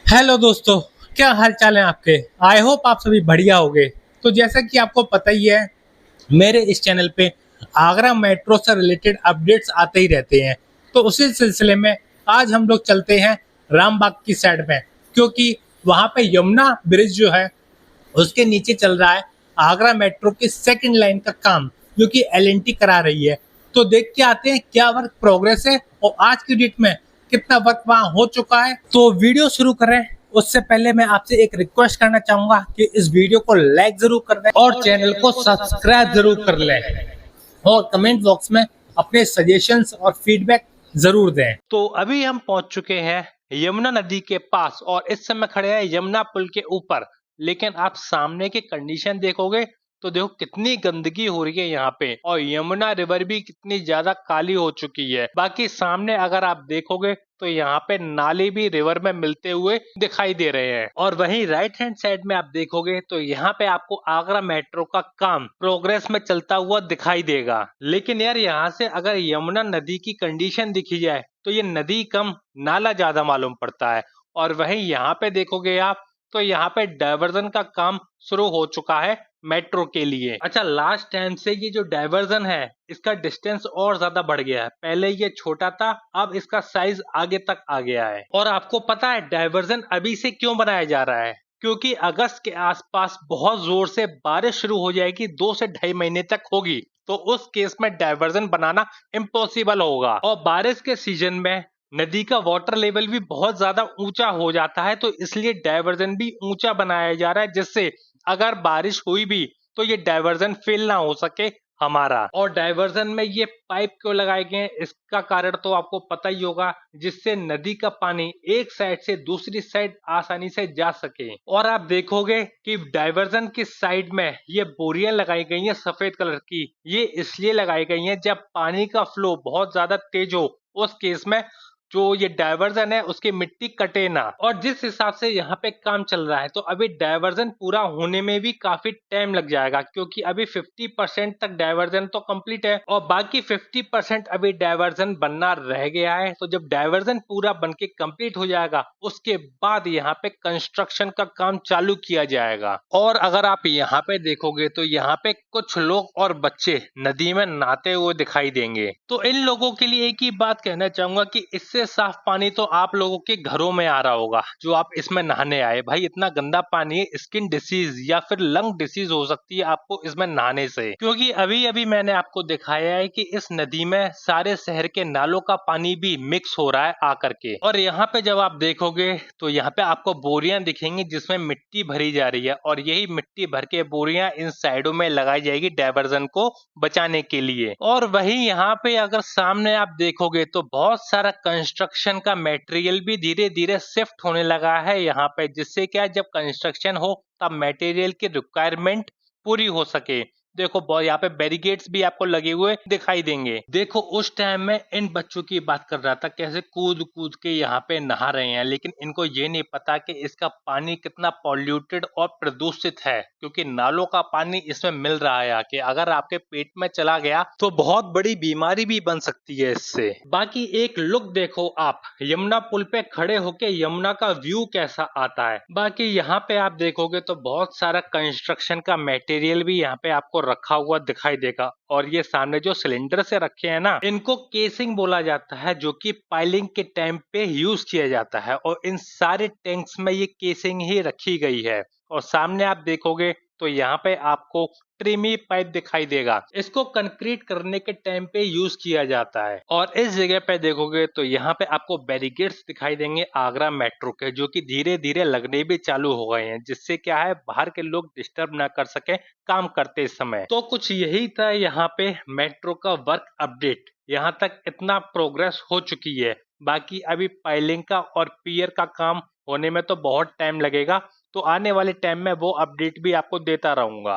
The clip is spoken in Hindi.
हेलो दोस्तों, क्या हाल चाल है आपके। आई होप आप सभी बढ़िया होंगे। तो जैसा कि आपको पता ही है, मेरे इस चैनल पे आगरा मेट्रो से रिलेटेड अपडेट्स आते ही रहते हैं। तो उसी सिलसिले में आज हम लोग चलते हैं रामबाग की साइड में, क्योंकि वहाँ पे यमुना ब्रिज जो है उसके नीचे चल रहा है आगरा मेट्रो की सेकंड लाइन का काम, जो कि एलएनटी करा रही है। तो देख के आते हैं क्या वर्क प्रोग्रेस है और आज की डेट में कितना वर्क वहाँ हो चुका है। तो वीडियो शुरू करें उससे पहले मैं आपसे एक रिक्वेस्ट करना चाहूंगा कि इस वीडियो को लाइक जरूर कर दें और चैनल को सब्सक्राइब जरूर कर लें और कमेंट बॉक्स में अपने सजेशंस और फीडबैक जरूर दें। तो अभी हम पहुंच चुके हैं यमुना नदी के पास और इस समय खड़े हैं यमुना पुल के ऊपर। लेकिन आप सामने की कंडीशन देखोगे तो देखो कितनी गंदगी हो रही है यहाँ पे, और यमुना रिवर भी कितनी ज्यादा काली हो चुकी है। बाकी सामने अगर आप देखोगे तो यहाँ पे नाले भी रिवर में मिलते हुए दिखाई दे रहे हैं। और वहीं राइट हैंड साइड में आप देखोगे तो यहाँ पे आपको आगरा मेट्रो का काम प्रोग्रेस में चलता हुआ दिखाई देगा। लेकिन यार यहाँ से अगर यमुना नदी की कंडीशन दिखी जाए तो ये नदी कम नाला ज्यादा मालूम पड़ता है। और वहीं यहाँ पे देखोगे आप तो यहाँ पे डायवर्जन का काम शुरू हो चुका है मेट्रो के लिए। अच्छा, लास्ट टाइम से ये जो डायवर्जन है इसका डिस्टेंस और ज्यादा बढ़ गया है। पहले ये छोटा था, अब इसका साइज आगे तक आ गया है। और आपको पता है डायवर्जन अभी से क्यों बनाया जा रहा है? क्योंकि अगस्त के आसपास बहुत जोर से बारिश शुरू हो जाएगी, 2 से ढाई महीने तक होगी। तो उस केस में डायवर्जन बनाना इम्पॉसिबल होगा। और बारिश के सीजन में नदी का वाटर लेवल भी बहुत ज्यादा ऊंचा हो जाता है, तो इसलिए डायवर्जन भी ऊंचा बनाया जा रहा है, जिससे अगर बारिश हुई भी तो ये डायवर्जन फेल ना हो सके हमारा। और डायवर्जन में ये पाइप क्यों लगाए गए हैं इसका कारण तो आपको पता ही होगा, जिससे नदी का पानी एक साइड से दूसरी साइड आसानी से जा सके। और आप देखोगे कि डायवर्जन की साइड में ये बोरियां लगाई गई हैं सफेद कलर की। ये इसलिए लगाई गई हैं जब पानी का फ्लो बहुत ज्यादा तेज हो उस केस में जो ये डायवर्जन है उसकी मिट्टी कटे ना। और जिस हिसाब से यहाँ पे काम चल रहा है तो अभी डायवर्जन पूरा होने में भी काफी टाइम लग जाएगा, क्योंकि अभी 50% तक डायवर्जन तो कंप्लीट है और बाकी 50% अभी डायवर्जन बनना रह गया है। तो जब डायवर्जन पूरा बन के कंप्लीट हो जाएगा उसके बाद यहाँ पे कंस्ट्रक्शन का काम चालू किया जाएगा। और अगर आप यहाँ पे देखोगे तो यहाँ पे कुछ लोग और बच्चे नदी में नहाते हुए दिखाई देंगे। तो इन लोगों के लिए एक ही बात कहना चाहूंगा कि इससे साफ पानी तो आप लोगों के घरों में आ रहा होगा जो आप इसमें नहाने आए। भाई इतना गंदा पानी है, स्किन डिसीज या फिर लंग डिसीज हो सकती है आपको इसमें नहाने से। क्योंकि अभी अभी मैंने आपको दिखाया है कि इस नदी में सारे शहर के नालों का पानी भी मिक्स हो रहा है आकर के। और यहाँ पे जब आप देखोगे तो यहाँ पे आपको बोरियां दिखेंगी जिसमें मिट्टी भरी जा रही है, और यही मिट्टी भर के बोरियां इन साइडों में लगाई जाएगी डायवर्जन को बचाने के लिए। और वही यहाँ पे अगर सामने आप देखोगे तो बहुत सारा कंस्ट्रक्शन का मटेरियल भी धीरे धीरे शिफ्ट होने लगा है यहाँ पे, जिससे क्या जब कंस्ट्रक्शन हो तब मटेरियल की रिक्वायरमेंट पूरी हो सके। देखो यहाँ पे बैरिकेड्स भी आपको लगे हुए दिखाई देंगे। देखो उस टाइम में इन बच्चों की बात कर रहा था कैसे कूद कूद के यहाँ पे नहा रहे हैं, लेकिन इनको ये नहीं पता कि इसका पानी कितना पॉल्यूटेड और प्रदूषित है, क्योंकि नालों का पानी इसमें मिल रहा है आके। अगर आपके पेट में चला गया तो बहुत बड़ी बीमारी भी बन सकती है इससे। बाकी एक लुक देखो आप यमुना पुल पे खड़े होके यमुना का व्यू कैसा आता है। बाकी यहाँ पे आप देखोगे तो बहुत सारा कंस्ट्रक्शन का मटेरियल भी यहाँ पे आपको रखा हुआ दिखाई देगा। और ये सामने जो सिलेंडर से रखे हैं ना, इनको केसिंग बोला जाता है, जो कि पाइलिंग के टाइम पे यूज किया जाता है। और इन सारे टैंक्स में ये केसिंग ही रखी गई है। और सामने आप देखोगे तो यहाँ पे आपको ट्रिमी पाइप दिखाई देगा, इसको कंक्रीट करने के टाइम पे यूज किया जाता है। और इस जगह पे देखोगे तो यहाँ पे आपको बैरिकेड्स दिखाई देंगे आगरा मेट्रो के, जो कि धीरे धीरे लगने भी चालू हो गए हैं, जिससे क्या है बाहर के लोग डिस्टर्ब ना कर सके काम करते समय। तो कुछ यही था यहाँ पे मेट्रो का वर्क अपडेट। यहाँ तक इतना प्रोग्रेस हो चुकी है, बाकी अभी पाइलिंग का और पियर का काम होने में तो बहुत टाइम लगेगा। तो आने वाले टाइम में वो अपडेट भी आपको देता रहूंगा।